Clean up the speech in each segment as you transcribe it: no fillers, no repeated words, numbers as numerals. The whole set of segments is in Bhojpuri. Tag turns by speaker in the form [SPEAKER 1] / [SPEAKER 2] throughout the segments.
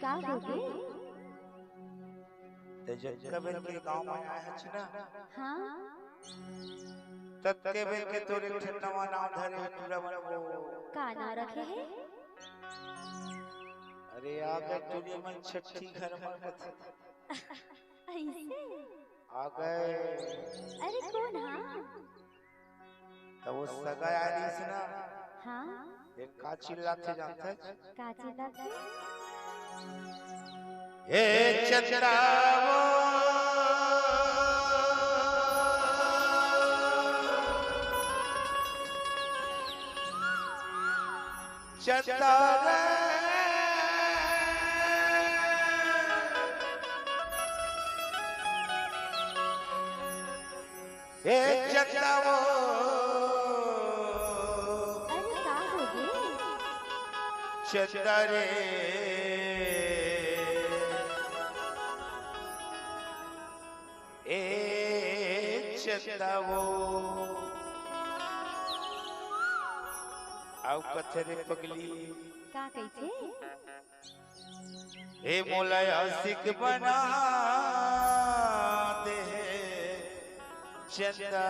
[SPEAKER 1] का होगे?
[SPEAKER 2] ते जक्का बेल के गांव में आया छ ना।
[SPEAKER 1] हाँ
[SPEAKER 2] तत्के बेल के तोरे ठन्नवा नाव धरे टूरा मन वो
[SPEAKER 1] का नाम रखे है?
[SPEAKER 2] अरे आ गए टूरी मन छठी घर में कथे
[SPEAKER 1] ऐसे?
[SPEAKER 2] आ गए
[SPEAKER 1] अरे कौन हाँ?
[SPEAKER 2] तो वो सगा आलीस ना
[SPEAKER 1] हाँ
[SPEAKER 2] एक का चिल्लाते जानता है
[SPEAKER 1] का चिल्लाते?
[SPEAKER 2] ए चंद्रावो चंद्रा ए चंद्रावो
[SPEAKER 1] अरे का होगे?
[SPEAKER 2] चंद्रे ए चंद्रावो आउ पत्थरे पगली
[SPEAKER 1] का कैसे?
[SPEAKER 2] ए मोला आशिक बना दे चंदा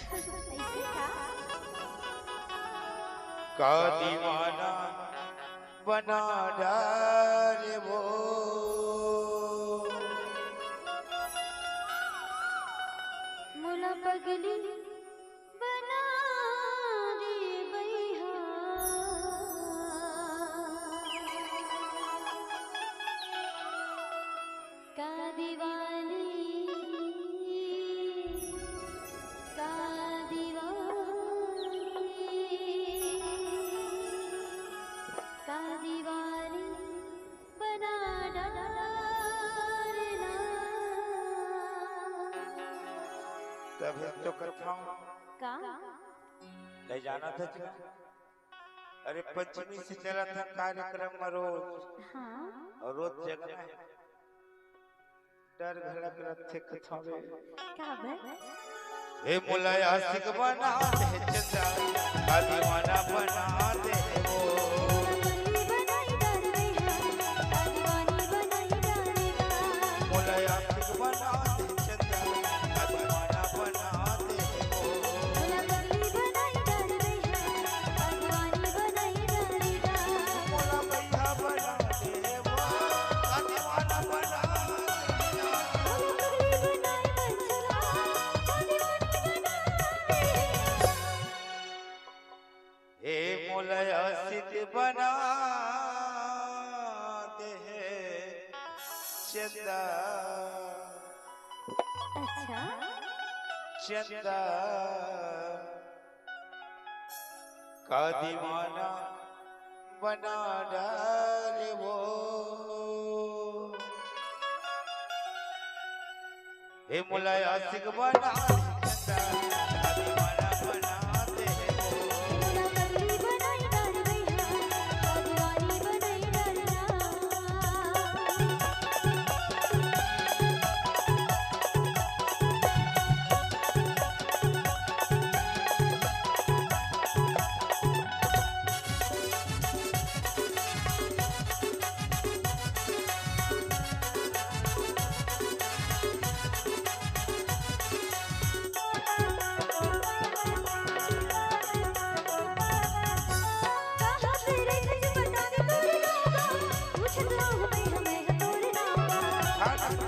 [SPEAKER 1] ऐसे
[SPEAKER 2] का दीवाना बना डाले वो
[SPEAKER 1] मोला पगली बना दे बैहा का दीवानी का दीवानी का दीवानी बना डालना।
[SPEAKER 2] तभी तो कथा
[SPEAKER 1] का
[SPEAKER 2] ले जाना था जी। अरे पंचमी से चला था कार्यक्रम में रोज
[SPEAKER 1] हाँ
[SPEAKER 2] और रोज जगना है डर घड़क रथे कथा में
[SPEAKER 1] का बे?
[SPEAKER 2] हे मोला आशिक बना दे चंदा का दीवाना बना दे वो मोला आशिक बना दे चंदा का दीवाना बना दे वो मोला भैया बना दे वो का दीवाना बना दे हे मोला आशिक बना दे चंदा
[SPEAKER 1] अच्छा
[SPEAKER 2] चंदा का दीवाना बना डाले वो हे मोला आशिक बना दे चंदा का दीवाना बना दे वो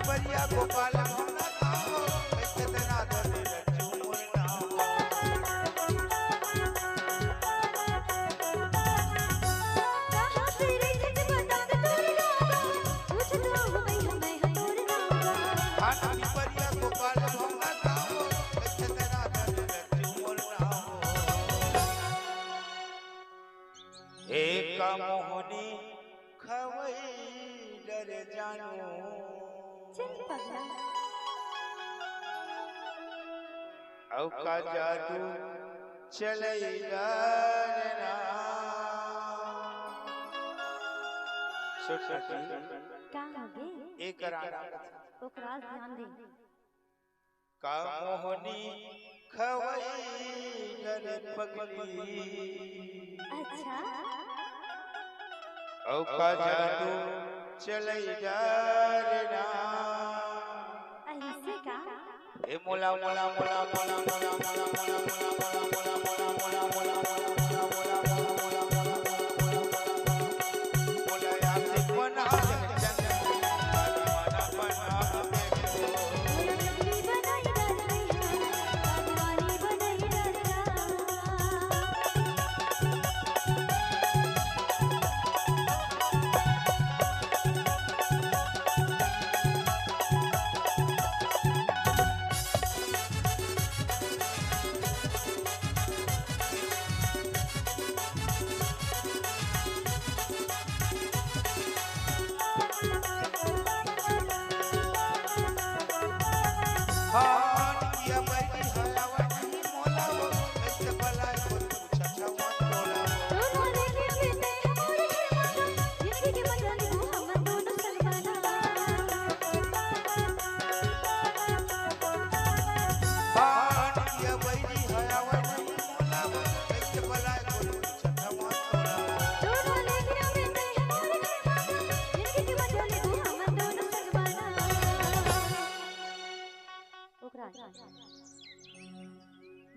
[SPEAKER 2] बढ़िया गोपाल भोला गाओ ऐसे तना धरे लड्डू मुन्ना हाथी बढ़िया गोपाल भोला गाओ ऐसे तना धरे लड्डू मुन्ना एक मोहनी खवई डर जानो
[SPEAKER 1] चल पगला
[SPEAKER 2] औ का जादू चलैला ना छोटी
[SPEAKER 1] का होगे?
[SPEAKER 2] एक राना
[SPEAKER 1] ओकरा ध्यान दे।
[SPEAKER 2] का मोहनी खवई डर पगली
[SPEAKER 1] अच्छा
[SPEAKER 2] औका जादू चलई जा रे ना
[SPEAKER 1] ऐसे का
[SPEAKER 2] ए मोला मोला मोला मोला मोला मोला मोला मोला मोला मोला मोला मोला मोला आशिक बना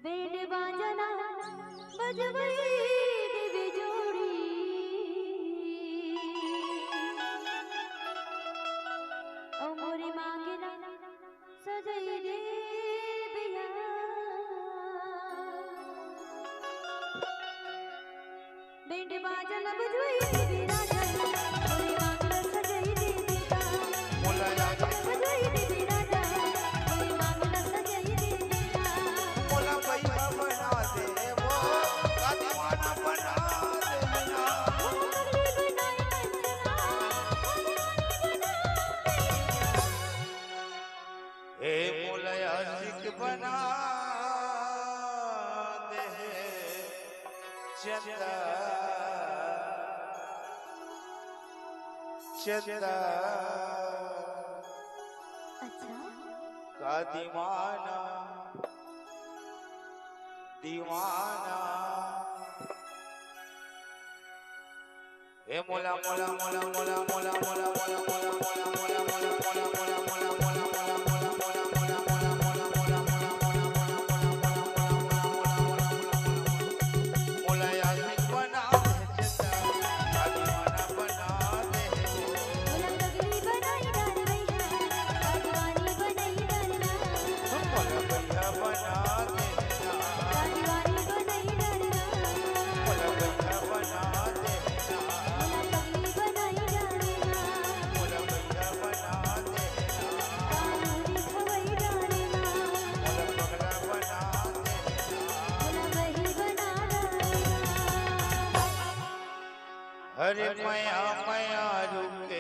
[SPEAKER 1] बेड बाजना बजवई देवे जोड़ी ओ मोरी मांगना सजई दे बिया बेड बाजना बजवई देवे राजा मोरी मांगना सजई दे बिया
[SPEAKER 2] मोला
[SPEAKER 1] बजवई देवे राजा मोरी मांगना सजई दे बिया
[SPEAKER 2] मोला भैया बना दे वो का दीवाना बना दे ना ए मोला आशिक बना दे चंदा चंदा
[SPEAKER 1] अच्छा
[SPEAKER 2] का दीवाना दीवाना ए मोला मोला मोला मोला मोला मोला मोला मोला मोला मोला मोला मोला मोला मोला मोला मोला आशिक बना दे चंदा दीवाना बना दे
[SPEAKER 1] मोला पगली बनाई डाल भैया दीवानी बनाई डालना
[SPEAKER 2] मोला भैया बना दे
[SPEAKER 1] दीवानी बनाई डालना
[SPEAKER 2] मोला भैया बना दे
[SPEAKER 1] मोला पगली बनाई डालना
[SPEAKER 2] मोला भैया बना दे
[SPEAKER 1] कानूनी खवई डालना
[SPEAKER 2] मोला पगला बना दे
[SPEAKER 1] मोला वही बना डालना
[SPEAKER 2] अरे मया मया रुक